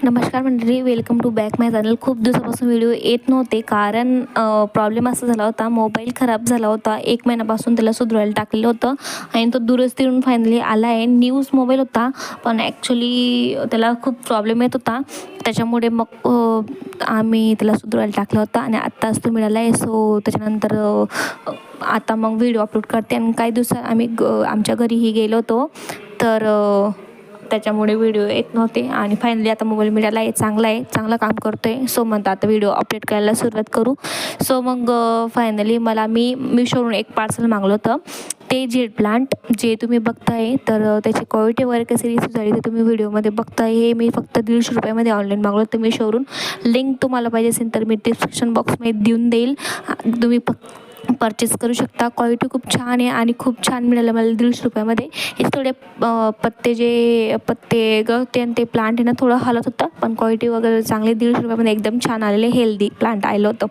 नमस्कार मंडळी, welcome to back my channel. खूप दिवसापासून व्हिडिओ येत नव्हते कारण प्रॉब्लेम असा झाला होता, मोबाईल खराब झाला होता. 1 महिन्यापासून त्याला सुधारायला टाकलेलं होतं आणि तो दुरुस्तीवरून फायनली आला आहे. न्यूज मोबाईल होता पण ॲक्च्युली त्याला खूप प्रॉब्लेम येत होता. त्याच्यामुळे मग आम्ही त्याला सुधारायला टाकला होता आणि आत्ताच तो मिळाला आहे. सो त्याच्यानंतर आता मग व्हिडिओ अपलोड करते. आणि काही दिवसात आम्ही आमच्या घरीही गेलो होतो, तर त्याच्यामुळे व्हिडिओ येत नव्हते. आणि फायनली आता मोबाईल मिळाला आहे, चांगलं काम करतो आहे. सो म्हणतो आता व्हिडिओ अपलोड करायला सुरुवात करू. सो मग फायनली मी मिशोवरून एक पार्सल मागवलं होतं. ते जेड प्लांट जे तुम्ही बघताय, तर त्याची क्वालिटी वगैरे कशी रिसीव झाली तर तुम्ही व्हिडिओमध्ये बघताय. हे मी फक्त 150 रुपयामध्ये ऑनलाईन मागवलं होतं मिशोवरून. लिंक तुम्हाला पाहिजे असेल तर मी डिस्क्रिप्शन बॉक्समध्ये देऊन देईल, तुम्ही परचेस करू शकता. क्वालिटी खूप छान आहे आणि खूप छान मिळालं मला 150 रुपयामध्ये. हे थोडे पत्ते गळते आणि ते प्लांट आहे ना थोडं हलत होतं, पण क्वालिटी वगैरे चांगली. 150 रुपयामध्ये एकदम छान आलेले हेल्दी प्लांट आलं होतं.